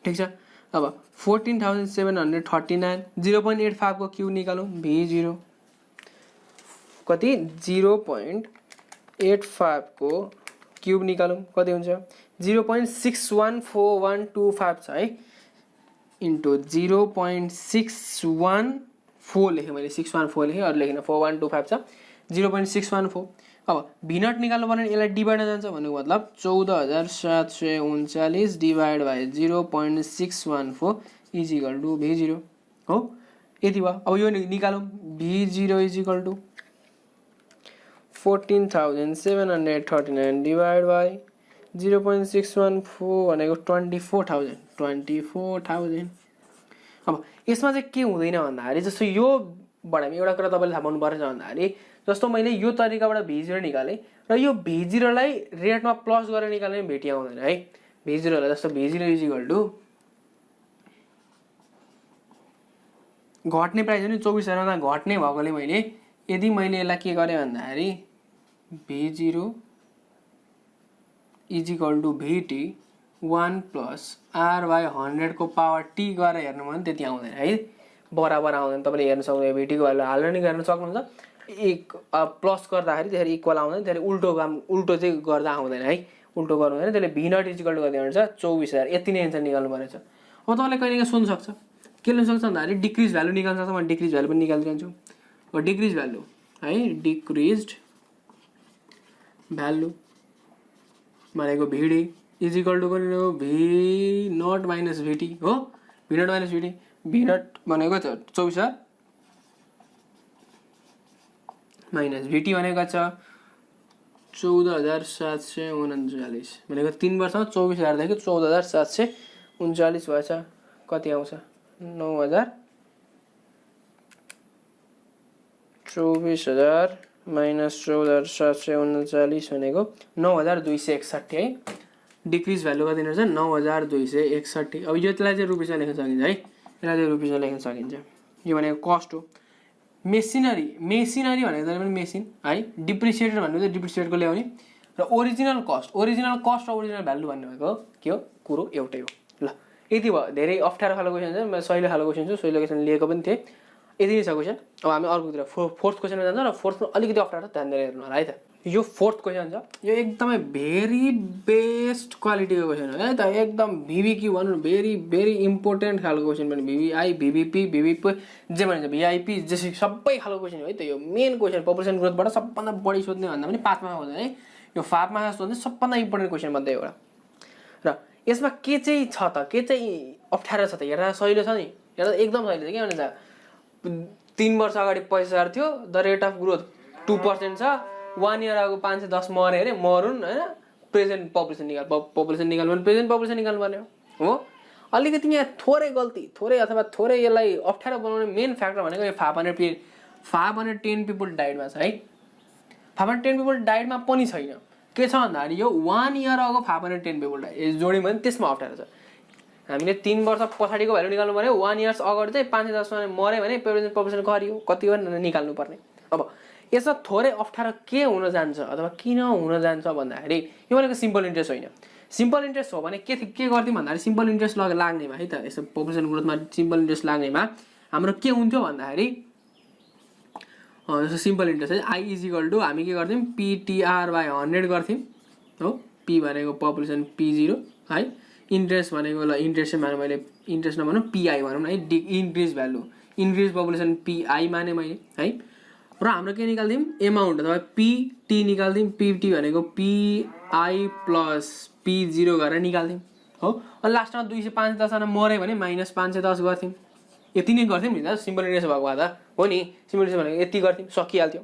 ठिक छ। अब 14,739 0.85 को क्युब निकालौँ, V0 कति 0.85 को क्युब निकालौँ कति हुन्छ 0.614125 छ है, इन्टु 0.614 लेखेँ मैले, 614 लेखेँ, अरू लेखिनँ, 4125 छ 0.614। अब V0 निकाल्नु पर्ने यसलाई डिभाइड जान्छ भनेको मतलब 14,739 divide by 0.614 is equal to V0 हो, यति भयो। अब यो निकालौँ, V0 is equal to 14,739 divide by 0.614 भनेको 24,000। अब यसमा चाहिँ के हुँदैन भन्दाखेरि जस्तो योबाट एउटा कुरा तपाईँले थाहा पाउनुपर्छ भन्दाखेरि जस्तो मैले यो तरिकाबाट V0 निकालेँ र यो V0 लाई रेटमा प्लस गरेर निकाल्ने भेटी आउँदैन है। V0 लाई जस्तो V0 इज इक्वल टु घट्ने प्राइस पनि 24,000 घट्ने भएकोले मैले यदि मैले यसलाई के गरेँ भन्दाखेरि V0 is equal to VT 1 plus R by 100 को पावर T गरेर हेर्नु भने त्यति आउँदैन है, बराबर आउँदैन। तपाईँले हेर्न सक्नुहुन्छ VT को भ्यालु हालेर नि गर्न सक्नुहुन्छ, एक प्लस गर्दाखेरि त्यसरी इक्वल आउँदैन, त्यसरी उल्टो चाहिँ गर्दा आउँदैन है, उल्टो गर्नु हुँदैन। त्यसले V0 इज इक्वल टु कति आउँछ 24,000, यति नै एन्सर निकाल्नु पर्नेछ। अब तपाईँले कहिले काहीँ सोध्न सक्छ के लिन सक्छ भन्दाखेरि डिक्रिज भ्यालु निकाल्न सक्छ, म डिक्रिज भ्यालु पनि निकालिदिन्छु। अब डिक्रिज भ्यालु है, डिक्रिज्ड भ्यालु भनेको VD is equal to V0 minus VT हो, V0 माइनस VT, V0 भनेको 24,000 माइनस VT भनेको छ 14,739 भनेको 3 वर्षमा 24,000 देखि 14,739 भएछ, कति आउँछ 9,000 24,000 माइनस 14,739 भनेको 9,261 है। डिक्रिज भ्यालु कति रहेछ 9,261। अब यसलाई चाहिँ रुपिसमा लेख्न सकिन्छ है, यसलाई चाहिँ रुपिसमा लेख्न सकिन्छ। यो भनेको कस्ट हो। मेसिनरी भनेको पनि मेसिन है, डिप्रिसिएटेड भनेको चाहिँ डिप्रिसिएटको ल्याउने र ओरिजिनल कस्ट र ओरिजिनल भ्यालु भन्ने भएको के हो कुरो एउटै हो। ल यति भयो, धेरै अप्ठ्यारो खालको क्वेसन छ, मैले सजिलो खालको क्वेसन छु, सजिलो क्वेसन लिएको पनि थिएँ, यति नै छ क्वेसन। अब हामी अर्कोतिर फोर्थ क्वेसनमा जान्छ र फोर्थमा अलिकति अप्ठ्यारो ध्यान दिएर हेर्नु होला है त। यो फोर्थ क्वेसन छ, यो एकदमै भेरी बेस्ट क्वालिटीको क्वेसन हो है त, एकदम भिभिक्यू भनौँ भेरी भेरी इम्पोर्टेन्ट खालको क्वेसन पनि, भिभिआई भिभिपी भिभिपी जे भनिन्छ भिआइपी जसरी सबै खालको क्वेसन हो है त। यो मेन क्वेसन पपुलेसन ग्रोथबाट सबभन्दा बढी सोध्ने भन्दा पनि 5 मार्क्समा सोध्ने है, यो 5 मार्क्समा सोध्ने सबभन्दा इम्पोर्टेन्ट क्वेसन मध्ये एउटा। र यसमा के चाहिँ छ त, के चाहिँ अप्ठ्यारो छ त, हेर्दा सहिलो छ नि, हेर्दा एकदम सहिलो छ। के भन्छ 3 वर्ष अगाडि 65,000 थियो, द रेट अफ ग्रोथ 2% छ, 1 इयर अगो 510 मरे अरे, मरुन् होइन, प्रेजेन्ट पपुलेसन निकाल, पपुलेसन निकाल्नु भने प्रेजेन्ट पपुलेसन निकाल्नु पर्ने हो। अलिकति यहाँ थोरै गल्ती, थोरै अथवा थोरै यसलाई अप्ठ्यारो बनाउने मेन फ्याक्टर भनेको यो 510 पिपल डाइडमा छ है। 510 पिपल डाइडमा पनि छैन, के छ भन्दाखेरि यो 1 इयर अगो 510 पिपल डाइड जोड्यौँ भने त्यसमा अप्ठ्यारो छ। हामीले 3 वर्ष पछाडिको भ्यालु निकाल्नु पर्यो, 1 इयर्स अगाडि चाहिँ 510 मऱ्यो भने प्रेजेन्ट पपुलेसन कति हो, कति हो निकाल्नु पर्ने। अब यसमा थोरै अप्ठ्यारो के हुन जान्छ अथवा किन हुन जान्छ भन्दाखेरि यो भनेको सिम्पल इन्ट्रेस्ट होइन। सिम्पल इन्ट्रेस्ट हो भने के गर्थ्यौँ भन्दाखेरि सिम्पल इन्ट्रेस्ट लाग्नेमा है त, यसो पपुलेसन ग्रोथमा सिम्पल इन्ट्रेस्ट लाग्नेमा हाम्रो के हुन्थ्यो भन्दाखेरि जस्तो सिम्पल इन्ट्रेस्ट है, आई इज इक्वल टु हामी के गर्थ्यौँ PTR/100 गर्थ्यौँ हो। पी भनेको पपुलेसन P0 है, इन्ट्रेस्ट भनेको ल इन्ट्रेस्ट माने मैले, इन्ट्रेस्ट नभनौँ PI भनौँ न है, increase value increase population PI माने मैले है। र हाम्रो के निकाल्थ्यौँ एमाउन्ट अथवा PT निकाल्थ्यौँ, PT भनेको PI प्लस P0 गरेर निकाल्थ्यौँ हो। अनि लास्टमा 205 मऱ्यो भने -510 गर्थ्यौँ, यति नै गर्थ्यौँ नि त, सिम्पल इन्ट्रेस्ट भएको भए त हो नि, सिम्पल इन्ट्रेस्ट भनेको यति गर्थ्यौँ सकिहाल्थ्यो।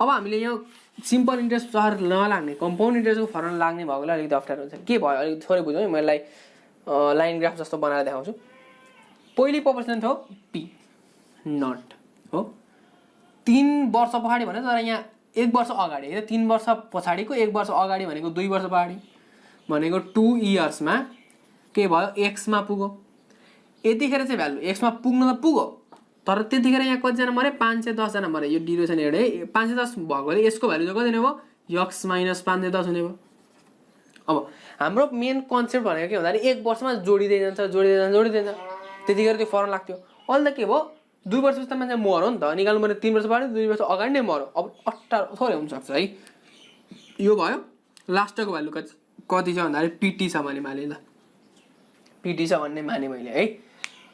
अब हामीले यहाँ सिम्पल इन्ट्रेस्ट सर नलाग्ने कम्पाउन्ड इन्ट्रेस्टको फर्मुला लाग्ने भएकोले अलिकति अप्ठ्यारो हुन्छ। के भयो अलिकति थोरै बुझौँ है, मैले लाइन ग्राफ जस्तो बनाएर देखाउँछु। पहिलो पपुलेसन थियो P नट हो, 3 वर्ष पछाडि भने तर यहाँ 1 वर्ष अगाडि होइन, 3 वर्ष पछाडिको 1 वर्ष अगाडि भनेको 2 वर्ष पछाडि भनेको 2 इयर्समा के भयो एक्समा पुग्यो। यतिखेर चाहिँ भ्यालु एक्समा पुग्न त पुग्यो, तर त्यतिखेर यहाँ कतिजना मरे 510 मरे। यो ड्युरेसन हेर्दै 510 भएकोले यसको भ्यालु चाहिँ कति भयो, x - 510 हुने भयो। अब हाम्रो मेन कन्सेप्ट भनेको के भन्दाखेरि 1 वर्षमा जोडिँदै जान्छ त्यतिखेर त्यो फरक लाग्थ्यो। अहिले त के भयो 2 वर्षपछि त मान्छे मर्यो नि त, निकाल्नु पर्ने 3 वर्ष पछाडि 2 वर्ष अगाडि नै मर्यो। अब अट्टारो थोरै हुनसक्छ है। यो भयो लास्टको भ्यालु कति छ भन्दाखेरि PT छ भने माने ल, PT छ भन्ने माने मैले है।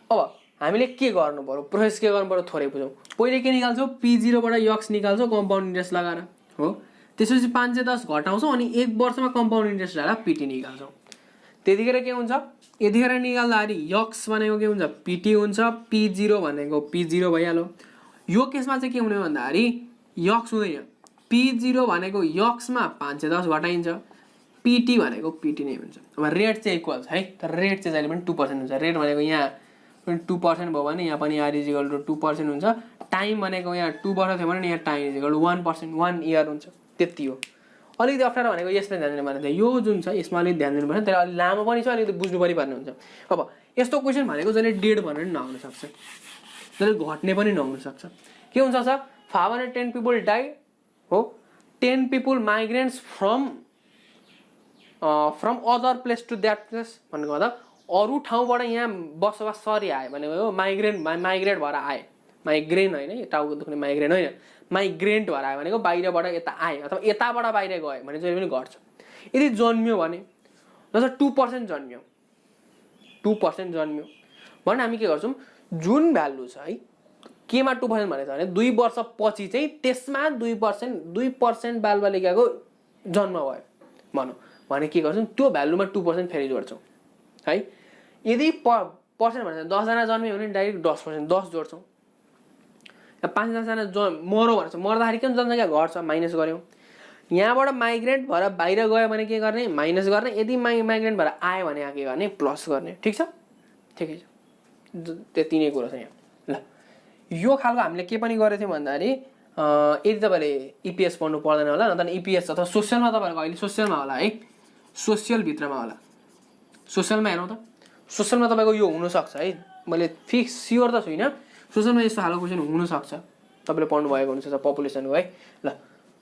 अब हामीले के गर्नु पर्यो, प्रोसेस के गर्नु पर्यो थोरै बुझौँ। पहिले के निकाल्छौँ P0 बाट x निकाल्छौँ कम्पाउन्ड इन्ट्रेस्ट लगाएर हो, त्यसपछि 510 घटाउँछौँ अनि 1 वर्षमा कम्पाउन्ड इन्ट्रेस्ट लगाएर PT निकाल्छौँ। त्यतिखेर के हुन्छ, यतिखेर निकाल्दाखेरि x भनेको के हुन्छ PT हुन्छ, P0 भनेको P0 भइहाल्यो। यो केसमा चाहिँ के हुने भन्दाखेरि x हुँदैन, P0 भनेको x मा 510 घटाइन्छ, PT भनेको PT नै हुन्छ। अब रेट चाहिँ इक्वल छ है, तर रेट चाहिँ जहिले पनि 2% हुन्छ। रेट भनेको यहाँ 2% भयो भने यहाँ पनि R = 2% हुन्छ। टाइम भनेको यहाँ 2 वर्ष थियो भने यहाँ टाइम = 1%, 1 इयर हुन्छ, त्यति हो। अलिकति अप्ठ्यारो भनेको यसमा ध्यान दिनुपर्ने थियो, यो जुन छ यसमा अलिकति ध्यान दिनुपर्ने, तर अलि लामो पनि छ, अलिकति बुझ्नु परिपर्ने हुन्छ। अब यस्तो क्वेसन भनेको जहिले डेड भनेर पनि नआउन सक्छ, जहिले घट्ने पनि नहुन सक्छ। के हुन्छ सर 510 पिपल डाइड हो, 10 people migrants from other place to that place भनेको भन्दा अरू ठाउँबाट यहाँ बसोबास सरी आयो भनेको माइग्रेट भएर आए, माइग्रेन होइन टाउको दुख्ने माइग्रेन होइन, माइग्रेन्ट भएर आयो भनेको बाहिरबाट यता आए अथवा यताबाट बाहिर गयो भने जहिले पनि घट्छ। यदि जन्मियो भने जस्तो 2% जन्मियो, 2% जन्मियो भने हामी के गर्छौँ, जुन भ्यालु छ है केमा 2% भनेको छ भने 2 वर्ष पछि चाहिँ त्यसमा 2% बालबालिकाको जन्म भयो भनौँ भने के गर्छौँ, त्यो भ्यालुमा 2% फेरि जोड्छौँ है। यदि पर्सेन्ट भने 10 जना जन्मियो भने डाइरेक्ट 10% 10 जोड्छौँ। 5 जना मर्यो भनेछ, मर्दाखेरि के जनसङ्ख्या घट्छ, माइनस गऱ्यौँ। यहाँबाट माइग्रेन्ट भएर बाहिर गयो भने के गर्ने, माइनस गर्ने। यदि माइग्रेन्ट भएर आयो भने के गर्ने, प्लस गर्ने। ठिक छ, ठिकै छ, त्यति नै कुरो छ यहाँ ल। यो खालको हामीले के पनि गरेको थियौँ भन्दाखेरि यदि तपाईँले इपिएस पढ्नु पर्दैन होला, नत्र इपिएस अथवा सोसियलमा तपाईँहरूको अहिले सोसियलमा होला है, सोसियलभित्रमा होला, सोसियलमा हेरौँ त, सोसियलमा तपाईँको यो हुनसक्छ है, मैले फिक्स स्योर त छुइनँ, सोसियलमा यस्तो खालको क्वेसन हुनसक्छ तपाईँले पढ्नु भएको हुनसक्छ पपुलेसनको है ल।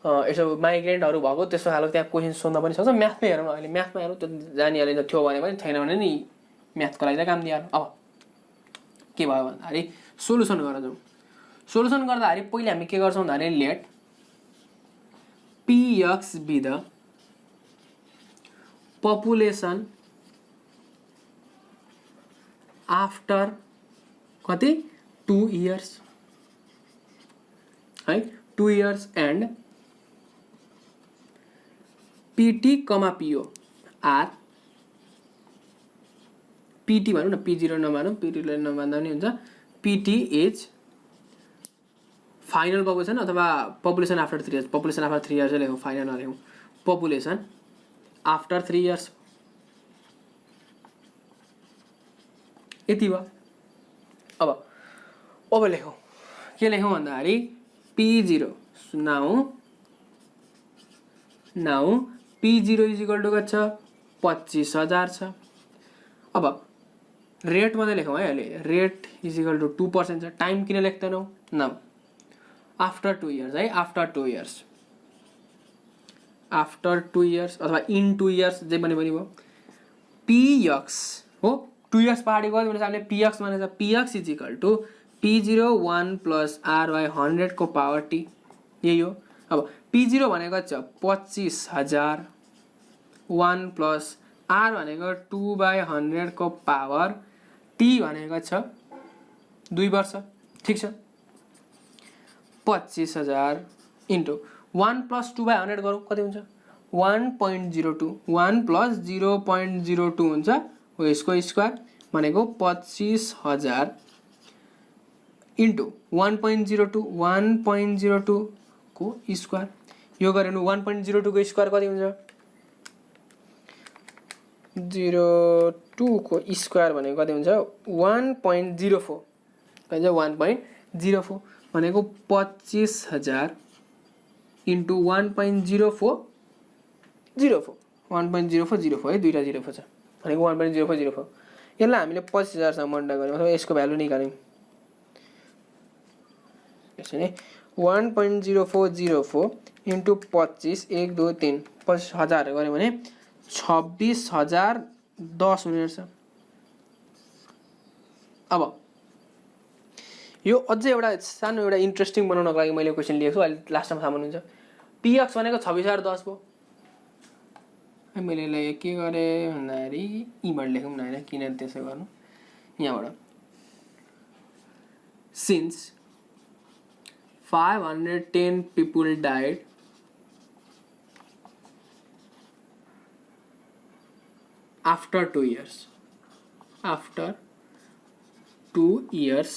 यसो माइग्रेन्टहरू भएको त्यस्तो खालको त्यहाँ क्वेसन सोध्न पनि सक्छ। म्याथमै हेरौँ, अहिले म्याथमा हेरौँ, त्यो जानिहाल्यो थियो भने पनि छैन भने नि म्याथको लागि त काम दिइहाल्यो। अब के भयो भन्दाखेरि सोल्युसन गरेर जाउँ। सोल्युसन गर्दाखेरि पहिले हामी के गर्छौँ भन्दाखेरि let px be the population after कति 2 years है 2 years and PT, PO or PT भनौँ न P0 नमानौँ PT लाई नमान्दा पनि हुन्छ PT इज फाइनल पपुलेसन अथवा population after 3 years population after 3 years लेखौँ फाइनल नलेखौँ पपुलेसन आफ्टर 3 years यति भयो अब लेखौँ के लेखौँ भन्दाखेरि P0 now P0 is equal to कति छ 25,000 छ अब रेट मात्रै लेखौँ है अहिले रेट इज इक्वल टु 2% छ टाइम किन लेख्दैनौँ नाउ आफ्टर 2 years है आफ्टर 2 years आफ्टर 2 years अथवा इन 2 years जे पनि भयो px हो 2 years पहाडी गयो भने हामीले px भनेको छ px is equal to P0 1 plus r/100 को पावर t यही हो अब P0 भनेको छ 25,000 1 प्लस r भनेको 2/100 को पावर t भनेको छ 2 वर्ष ठीक छ 25,000 इन्टु 1 प्लस 2/100 गरौँ कति हुन्छ 1.02 1 प्लस 0.02 हुन्छ हो यसको स्क्वायर भनेको 25,000 इन्टु 1.02 1.02 को स्क्वायर यो गरे 1.02 को स्क्वायर कति हुन्छ 02 को स्क्वायर भनेको कति हुन्छ 1.04 कति हुन्छ 1.04 भनेको 25,000 इन्टु 1.04 1.0404 है दुईटा 04 छ भनेको 1.0404 यसलाई हामीले 25,000 सँग मल्टिप्लाई गर्यौं अथवा यसको भ्यालु निकाल्यौं यसरी 1.0404 इन्टु 25 1 2 3 25,000 गर्यौं भने 26,010 हुने रहेछ अब यो अझै एउटा सानो एउटा इन्ट्रेस्टिङ बनाउनको लागि मैले क्वेशन लिएको छु अहिले लास्टमा थाहा हुनुहुन्छ px भनेको 26,010 भयो मैले यसलाई के गरे भन्दाखेरि इबाट लेखौँ न हैन किन त्यसो गर्नु यहाँबाट since 510 people died after 2 years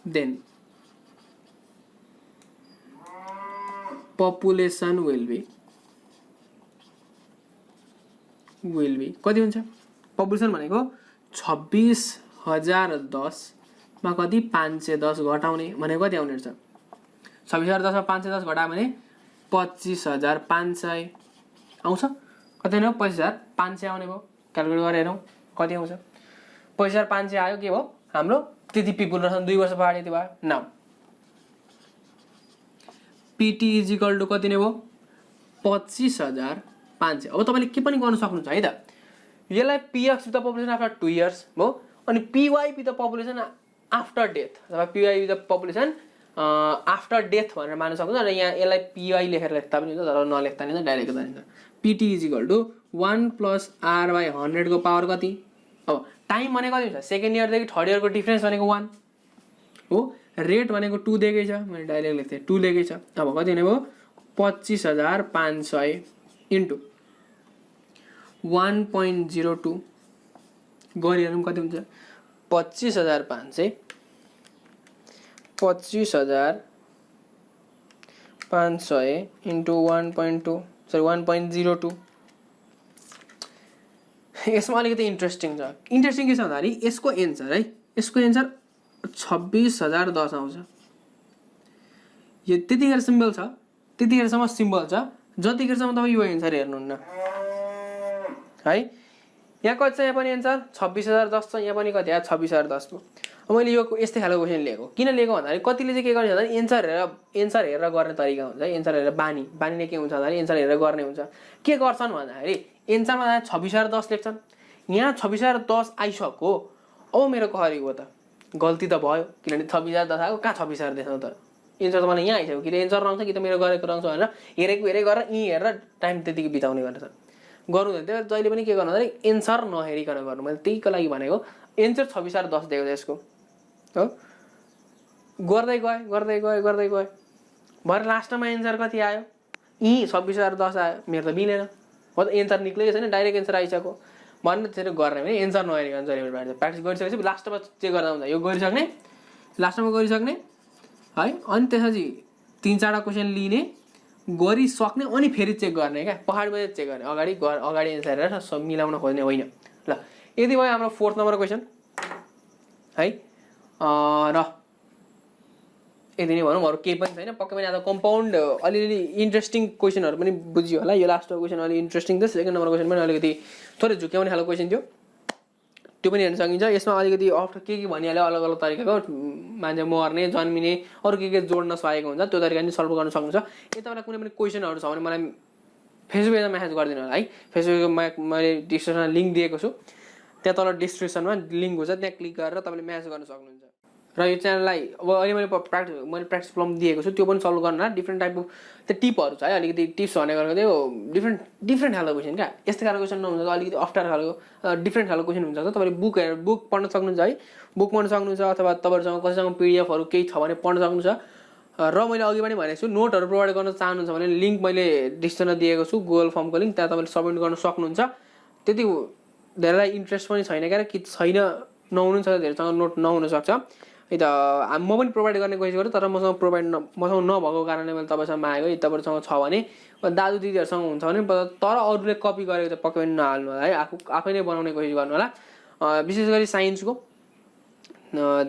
then population will be कति हुन्छ पपुलेसन भनेको 26,010 मा कति 510 घटाउने भनेको कति आउने रहेछ 26,010 मा 510 घटायो भने 25,500 आउँछ कति न 25,500 आउने भयो क्याल्कुलेट गरेर हेरौं कति आउँछ 25,500 आयो के भयो हाम्रो त्यति पिपुल रहेछन् 2 वर्ष पहाडी यति भयो now PT is equal to कति नै भयो 25,500 अब तपाईले के पनि गर्न सक्नुहुन्छ है त यसलाई px with the population after 2 years भयो अनि py with the population after death अथवा py with the population after death भनेर मान्न सक्नुहुन्छ र यहाँ यसलाई py लेखेर लेख्दा पनि हुन्छ तर नलेख्दा नि डाइरेक्ट गर्दा हुन्छ PT is equal to 1 plus r/100 को पावर कति अब टाइम भनेको कति हुन्छ सेकेन्ड इयर देखि थर्ड इयर को डिफरेन्स भनेको 1 हो रेट भनेको 2 दिएकै छ मैले डाइरेक्ट लेख्थे 2 दिएकै छ अब कति हुने भयो 25,500 इन्टु 1.02 गरिहेरौँ कति हुन्छ 25,500 इन्टु 1.2 सरी 1.02 यसमा अलिकति इन्ट्रेस्टिङ छ इन्ट्रेस्टिङ के छ भन्दाखेरि यसको एन्सर है यसको एन्सर 26,010 आउँछ यो त्यतिखेर सिम्बल छ त्यतिखेरसम्म सिम्बल छ जतिखेरसम्म तपाईं यो एन्सर हेर्नुहुन्न है यहाँ कति छ यहाँ पनि एन्सर 26,010 छ यहाँ पनि कति आयो 26,010 भयो अब मैले यो यस्तै खालको क्वेशन लिएको किन लिएको भन्दाखेरि कतिले चाहिँ के गर्ने भन्दा एन्सर हेरेर गर्ने तरिका हुन्छ एन्सर हेरेर बानीले के हुन्छ भन्दाखेरि एन्सर हेरेर गर्ने हुन्छ के गर्छन् भन्दाखेरि एन्सरमा 26,010 लेख्छन् यहाँ 26,010 आइसक्यो अब मेरो कहरी हो त गल्ती त भयो किनभने 26,010 आएको कहाँ 26,000 देख्नु त एन्सर त मलाई यहाँ आइसक्यो कि एन्सर रहन्छ कि त मेरो गरेको रहन्छ भनेर हेरेको गरेर यहीँ हेरेर टाइम त्यतिकै बिताउने गरेछ गर्नु हुँदैन। त्यही भएर जहिले पनि के गर्नु भन्दाखेरि एन्सर नहेरिकन गर्नु। मैले त्यहीको लागि भनेको एन्सर 26/10 दिएको छ यसको हो। गर्दै गएँ भरे लास्टमा एन्सर कति आयो? 26/10 आयो। मेरो त मिलेन, हो त एन्सर निक्लेको छैन, डाइरेक्ट एन्सर आइसक्यो भन्ने त्यसरी गर्ने भने एन्सर नहेरिकन जहिले पनि प्र्याक्टिस गरिसकेपछि लास्टमा चेक गर्दा हुन्छ। यो गरिसक्ने, लास्टमा गरिसक्ने है, अनि त्यसपछि 3-4वटा क्वेसन लिने, गरिसक्ने, अनि फेरि चेक गर्ने क्या, पछाडिबाट चेक गर्ने, अगाडि एन्सर हेरेर सब मिलाउन खोज्ने होइन। ल यति भयो हाम्रो 4th नम्बर क्वेसन है। र यति नै भनौँ, अरू केही पनि छैन। पक्कै पनि आज कम्पाउन्ड अलिअलि इन्ट्रेस्टिङ क्वेसनहरू पनि बुझियो होला। यो लास्टको क्वेसन अलि इन्ट्रेस्टिङ थियो। 2nd नम्बर क्वेसन पनि अलिकति थोरै झुक्याउने खालको क्वेसन थियो, त्यो पनि हेर्न सकिन्छ। यसमा अलिकति अफ्टर के भनिहाल्यो, अलग अलग तरिकाको मान्छे मर्ने जन्मिने अरू के जोड्न सकेको हुन्छ, त्यो तरिका पनि सल्भ गर्न सक्नुहुन्छ। यताबाट कुनै पनि क्वेसनहरू छ भने मलाई फेसबुकमा म्यासेज गरिदिनु होला है। फेसबुकमा मैले डिस्क्रिप्सनमा लिङ्क दिएको छु, त्यहाँ तल डिस्क्रिप्सनमा लिङ्क हुन्छ, त्यहाँ क्लिक गरेर तपाईँले म्यासेज गर्न सक्नुहुन्छ। र यो च्यानललाई अब अहिले मैले प्र्याक्टिस प्रब्लम दिएको छु, त्यो पनि सल्भ गर्नु होला। डिफ्रेन्ट टाइपको त्यो टिपहरू छ है, अलिकति टिप्स भनेको त्यो डिफ्रेन्ट खालको क्वेसन क्या। यस्तो खालको क्वेसन नहुन्छ, अलिकति अप्ठ्यारो खालको डिफ्रेन्ट खालको क्वेसन हुन्छ। तपाईँले बुक पढ्न सक्नुहुन्छ है, बुक पढ्न सक्नुहुन्छ, अथवा तपाईँहरूसँग कसैसँग पिडिएफहरू केही छ भने पढ्न सक्नुहुन्छ। र मैले अघि पनि भनेको छु, नोटहरू प्रोभाइड गर्न चाहनुहुन्छ भने लिङ्क मैले डिस्क्रिप्सनमा दिएको छु, गुगल फर्मको लिङ्क, त्यहाँ तपाईँले सबमिट गर्न सक्नुहुन्छ। त्यति धेरैलाई इन्ट्रेस्ट पनि छैन क्या, कि छैन नहुनु छ, धेरैसँग नोट नहुनसक्छ है त। म पनि प्रोभाइड गर्ने कोसिस गरेँ, तर मसँग नभएको कारणले मैले तपाईँसँग मागेको। यदि तपाईँसँग छ भने, दाजु दिदीहरूसँग हुन्छ भने, तर अरूले कपी गरेको त पक्कै पनि नहाल्नु होला है, आफै नै बनाउने कोसिस गर्नु होला। विशेष गरी साइन्सको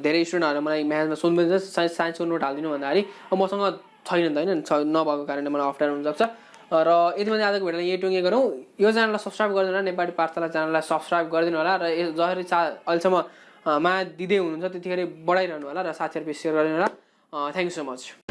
धेरै स्टुडेन्टहरूले मलाई म्याथमा सोध्नुहुन्छ साइन्सको नोट हालिदिनु भन्दाखेरि मसँग छैन त होइन, नभएको कारणले मलाई अप्ठ्यारो हुनसक्छ। र यति मात्रै आजको भिडियोलाई यही टुङ्गे गरौँ। यो च्यानललाई सब्सक्राइब गरिदिनु होला, नेपाली पाठशाला च्यानललाई सब्सक्राइब गरिदिनु होला। र जसरी अहिलेसम्म माया दिँदै हुनुहुन्छ त्यतिखेर बढाइरहनु होला, र साथीहरू सेयर गरिदिनु होला। Thank you so much.